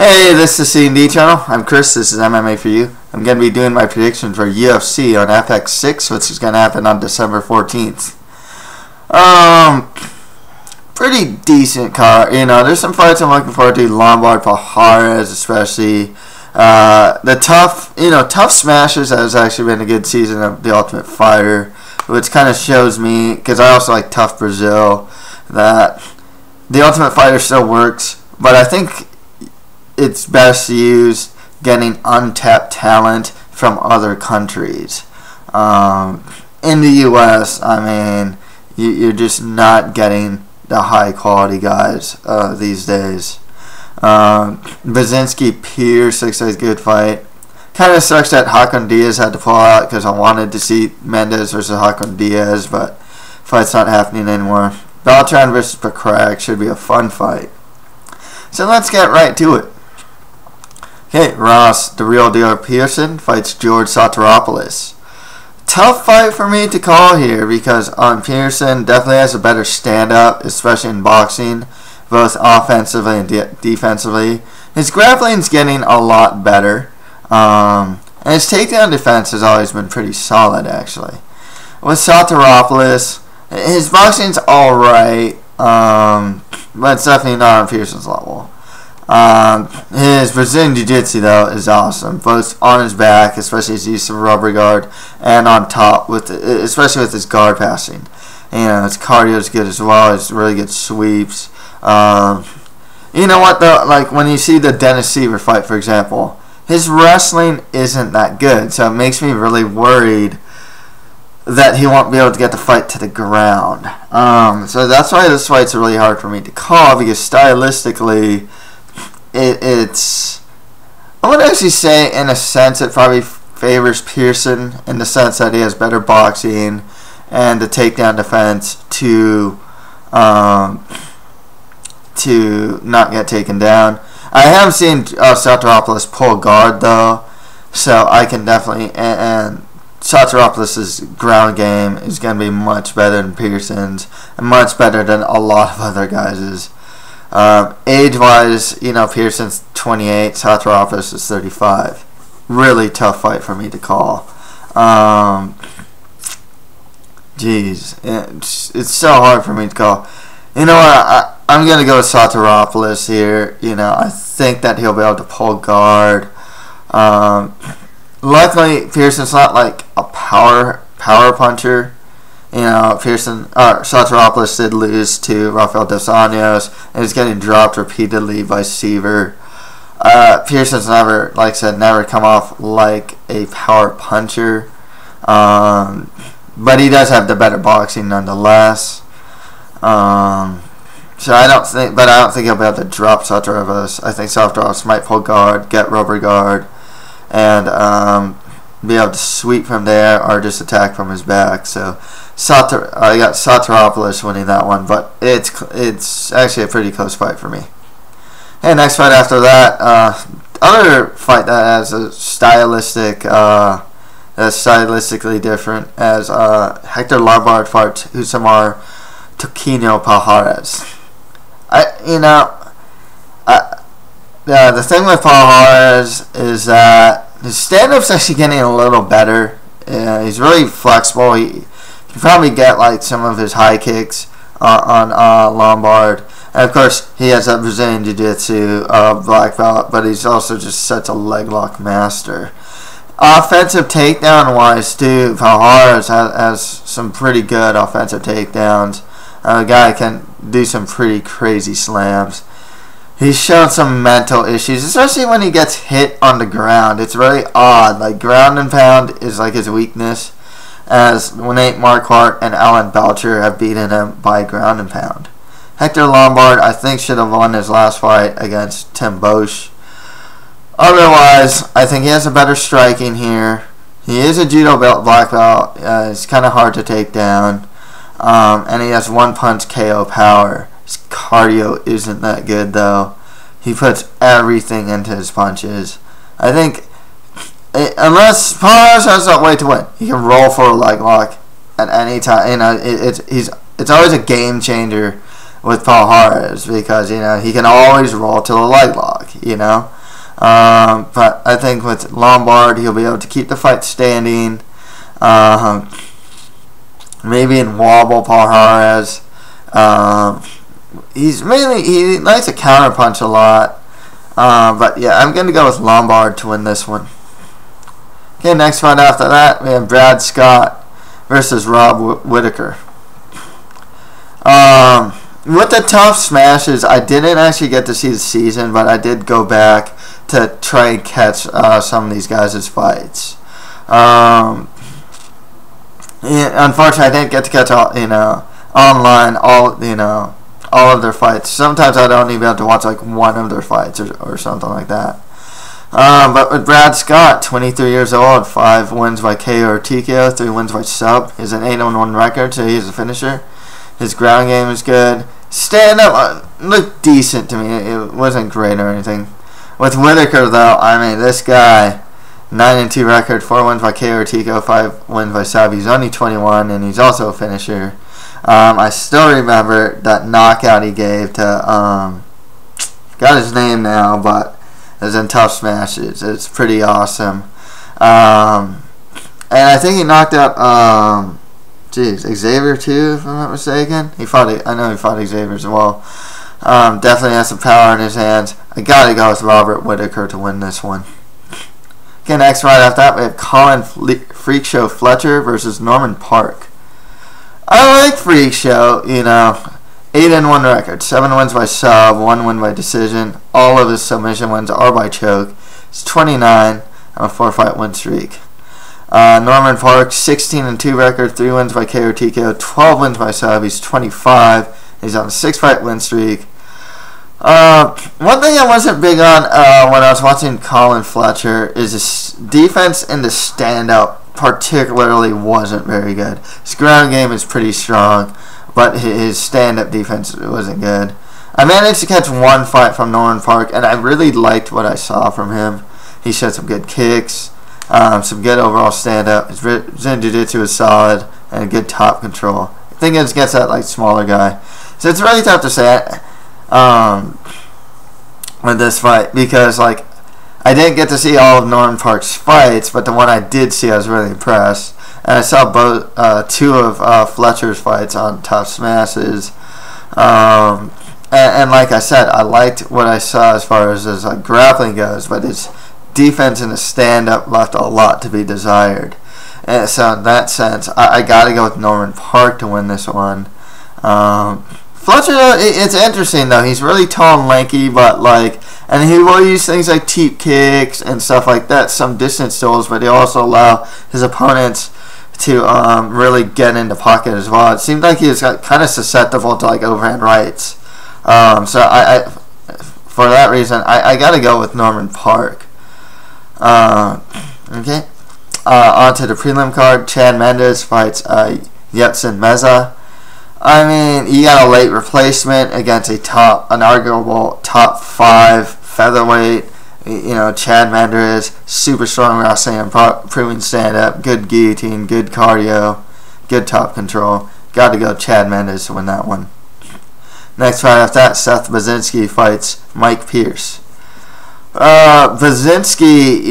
Hey, this is C&D channel. I'm Chris. This is MMA for you. I'm going to be doing my prediction for UFC on FX 6, which is going to happen on December 14th. Pretty decent card. There's some fights I'm looking forward to. Lombard, Palhares, especially. The tough smashes has actually been a good season of The Ultimate Fighter, which kind of shows me, because I also like Tough Brazil, that The Ultimate Fighter still works, but I think it's best to use getting untapped talent from other countries. In the U.S., you're just not getting the high quality guys these days. Basinski Pearson looks like a good fight. Kind of sucks that Hakon Diaz had to pull out because I wanted to see Mendes versus Hakon Diaz, but fight's not happening anymore. Beltran versus Parke should be a fun fight. So let's get right to it. Okay, Ross, the real deal Pearson, fights George Sotiropoulos. Tough fight for me to call here because Pearson definitely has a better stand-up, especially in boxing, both offensively and defensively. His grappling's getting a lot better, and his takedown defense has always been pretty solid, actually. With Sotiropoulos, his boxing's alright, but it's definitely not on Pearson's level. His Brazilian Jiu-Jitsu though is awesome, both on his back, especially his use of rubber guard, and on top, especially with his guard passing. His cardio is good as well. It's really good sweeps. You know what though? Like when you see the Dennis Seaver fight, for example, his wrestling isn't that good, so it makes me really worried that he won't be able to get the fight to the ground. So that's why this fight's really hard for me to call, because stylistically, it's, I would actually say in a sense it probably favors Pearson in the sense that he has better boxing and the takedown defense to not get taken down. I have seen Sotiropoulos pull guard though, so I can definitely, and Sotiropoulos' ground game is going to be much better than Pearson's and much better than a lot of other guys'. Age-wise, Pearson's 28, Sotiropoulos is 35. Really tough fight for me to call. It's so hard for me to call. You know what? I'm going to go with Sotiropoulos here. I think that he'll be able to pull guard. Luckily, Pearson's not like a power puncher. Sotiropoulos did lose to Rafael Dos Anjos and is getting dropped repeatedly by Seaver. Pearson's never, like I said, never come off like a power puncher, but he does have the better boxing nonetheless. So I don't think he'll be able to drop Sotiropoulos. I think Sotiropoulos might pull guard, get rubber guard, and be able to sweep from there or just attack from his back. So I got Sotiropoulos winning that one, but it's actually a pretty close fight for me. And next fight after that, other fight that has a stylistically different as Hector Lombard fights Rousimar Toquinho Palhares. The thing with Palhares is that his stand-up's actually getting a little better. He's really flexible. He can probably get like some of his high kicks on Lombard. And of course, he has that Brazilian Jiu-Jitsu black belt, but he's also just such a leg lock master. Offensive takedown-wise, too, Palhares has some pretty good offensive takedowns. The guy can do some pretty crazy slams. He's shown some mental issues, especially when he gets hit on the ground. It's really odd. Like, ground and pound is like his weakness, as Nate Marquardt and Alan Belcher have beaten him by ground and pound. Hector Lombard, I think, should have won his last fight against Tim Bosch. Otherwise, I think he has a better striking here. He is a judo belt, black belt. It's kind of hard to take down. And he has one-punch KO power. His cardio isn't that good, though. He puts everything into his punches. I think, unless Palhares has that way to win, he can roll for a leg lock at any time. It's always a game changer with Palhares because he can always roll to a leg lock. quick, you know. But I think with Lombard, he'll be able to keep the fight standing. Maybe in wobble Palhares. He likes to counterpunch a lot. But yeah, I'm going to go with Lombard to win this one. Okay, next fight after that, we have Brad Scott versus Rob Whittaker. With the tough smashes, I didn't actually get to see the season, but I did go back to try and catch some of these guys' fights. Unfortunately, I didn't get to catch online all of their fights. Sometimes I don't even have to watch like one of their fights or something like that. But with Brad Scott, 23 years old, 5 wins by KO or TKO, 3 wins by sub. He's an 8-1 record, so he's a finisher. His ground game is good. Stand up looked decent to me. It wasn't great or anything. With Whittaker, though, I mean, this guy, 9-2 record, 4 wins by KO or TKO, 5 wins by sub. He's only 21, and he's also a finisher. I still remember that knockout he gave to, got his name now, but it was in tough smashes. It's pretty awesome. And I think he knocked out, Xavier too, if I'm not mistaken. I know he fought Xavier as well. Definitely has some power in his hands. I gotta go with Robert Whittaker to win this one. Okay, next fight after that, we have Colin Freak Show Fletcher versus Norman Parke. I like Freak Show, 8-1 record, 7 wins by sub, 1 win by decision. All of his submission wins are by choke. He's 29 on a 4-fight win streak. Norman Parke, 16-2 record, 3 wins by KO or TKO, 12 wins by sub. He's 25. He's on a 6-fight win streak. One thing I wasn't big on when I was watching Colin Fletcher is his defense in the stand-up particularly wasn't very good. His ground game is pretty strong, but his stand-up defense wasn't good. I managed to catch one fight from Norman Parke, and I really liked what I saw from him. He showed some good kicks, some good overall stand-up. His Brazilian Jiu-Jitsu is solid, and good top control. I think it's against that smaller guy. So it's really tough to say with this fight because I didn't get to see all of Norman Parke's fights, but the one I did see, I was really impressed. And I saw both 2 of Fletcher's fights on tough smashes. And like I said, I liked what I saw as far as his grappling goes, but his defense in the stand-up left a lot to be desired. And so in that sense, I got to go with Norman Parke to win this one. Fletcher, it's interesting though. He's really tall and lanky, but and he will use things like teep kicks and stuff like that, some distance duels, but he also allow his opponents to really get into pocket as well. It seemed like he was kind of susceptible to overhand rights. So I for that reason, I got to go with Norman Parke. Okay. On to the prelim card. Chad Mendes fights Yetsin Meza. I mean, you got a late replacement against an arguable top 5 featherweight. Chad Mendes, super strong wrestling, proving stand-up, good guillotine, good cardio, good top control. Got to go Chad Mendes to win that one. Next fight after that, Seth Baczynski fights Mike Pierce. Baczynski,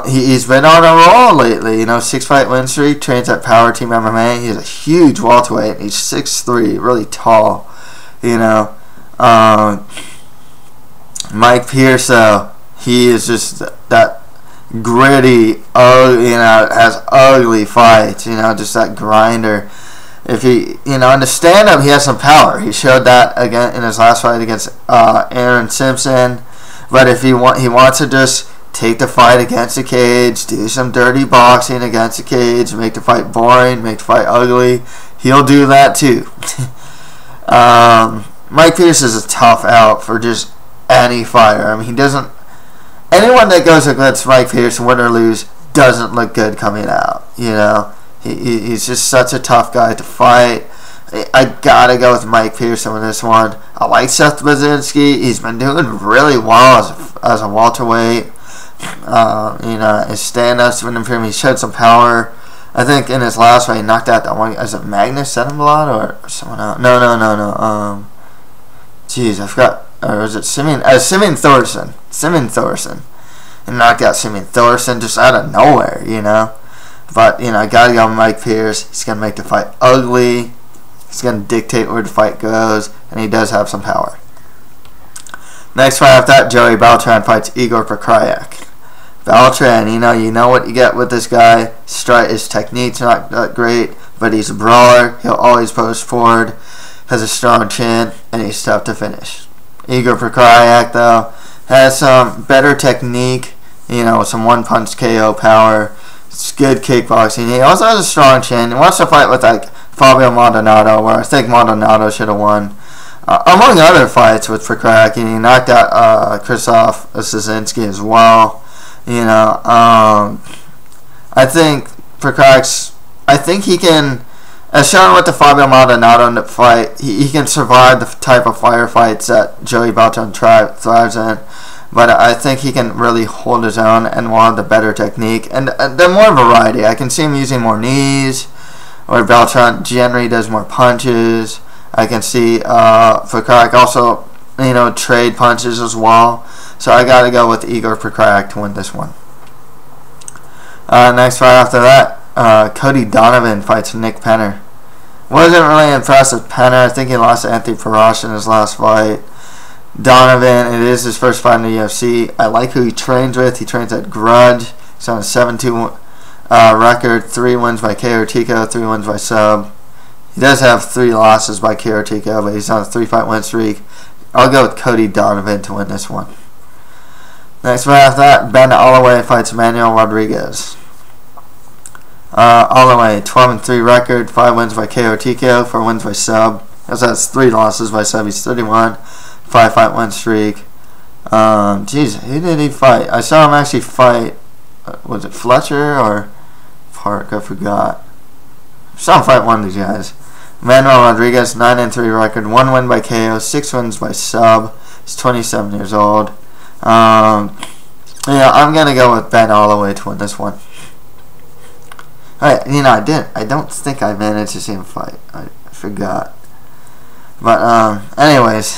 he's been on a roll lately. 6-fight win streak, trains at Power Team MMA. He's a huge welterweight. He's 6'3", really tall. Mike Pierce, though, he is just that gritty, has ugly fights. Just that grinder. If he, in the stand-up, he has some power. He showed that again in his last fight against Aaron Simpson. But if he wants to just take the fight against the cage, do some dirty boxing against the cage, make the fight boring, make the fight ugly, he'll do that too. Mike Pierce is a tough out for just any fighter. I mean, anyone that goes against Mike Pierce, win or lose, doesn't look good coming out. He's just such a tough guy to fight. I gotta go with Mike Pearson on this one. I like Seth Baczynski. He's been doing really well as a welterweight. His stand-ups been improving. He showed some power. I think in his last fight he knocked out that one. Is it Magnus Senenblad or someone else? No. Jeez, I forgot. or was it Simeon Thorson? Simeon Thorson. And knocked out Simeon Thorson just out of nowhere, you know. But, you know, I gotta go with Mike Pierce. He's gonna make the fight ugly. He's gonna dictate where the fight goes, and he does have some power. Next fight after that, Joey Beltran fights Igor Prokrayak. Beltran, you know what you get with this guy. His technique's not that great, but he's a brawler. He'll always post forward, has a strong chin, and he's tough to finish. Igor Prokrayak, though, has some better technique, you know, some one-punch KO power. It's good kickboxing. He also has a strong chin. He wants to fight with, like, Fabio Maldonado, where I think Maldonado should have won. Among other fights with Prokrayak, he knocked out Krzysztof Osazinski as well. You know, I think he can, as shown with the Fabio Maldonado fight, he can survive the type of firefights that Joey Beltran thrives in. But I think he can really hold his own and will have the better technique. And the more variety. I can see him using more knees, where Beltran generally does more punches. I can see Prokrayak also, you know, trade punches as well. So I got to go with Igor Prokrayak to win this one. Next fight after that, Cody Donovan fights Nick Penner. Wasn't really impressed with Penner. I think he lost to Anthony Parash in his last fight. Donovan, it is his first fight in the UFC. I like who he trains with. He trains at Grudge. He's on a 7-2 record, 3 wins by KO TKO, 3 wins by sub. He does have 3 losses by KO TKO, but he's on a 3-fight win streak. I'll go with Cody Donovan to win this one. Next fight after that, Ben Holloway fights Manuel Rodriguez. Holloway, 12-3 record, 5 wins by KO TKO, 4 wins by sub. He also has 3 losses by sub. He's 31, 5-fight win streak. Jeez, who did he fight? I saw him actually fight. Was it Fletcher or Parke? I forgot. Some fight one of these guys. Manuel Rodriguez, 9-3 record, 1 win by KO, 6 wins by sub. He's 27 years old. Yeah, I'm gonna go with Ben Holloway to win this one. Alright, you know, I don't think I managed to see him fight. I forgot. But anyways,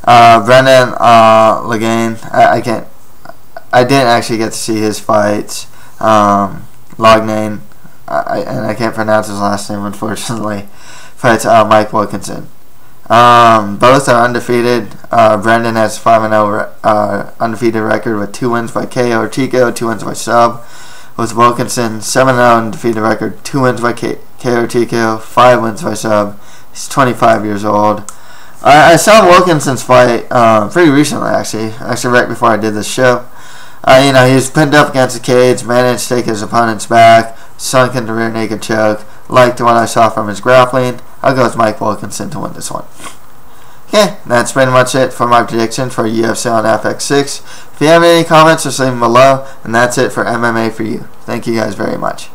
Brendan Lagaine. I didn't actually get to see his fights. Lognane, and I can't pronounce his last name, unfortunately. Fights Mike Wilkinson. Both are undefeated. Brendan has 5-0 undefeated record with 2 wins by KO or TKO, 2 wins by sub. With Wilkinson, 7-0 undefeated record, 2 wins by KO or TKO, 5 wins by sub. He's 25 years old. I saw Wilkinson's fight pretty recently, actually right before I did this show. You know, he was pinned up against the cage, managed to take his opponent's back, sunk into rear naked choke. Liked what I saw from his grappling. I'll go with Mike Wilkinson to win this one. Okay, that's pretty much it for my prediction for UFC on FX6. If you have any comments, just leave them below. And that's it for MMA for you. Thank you guys very much.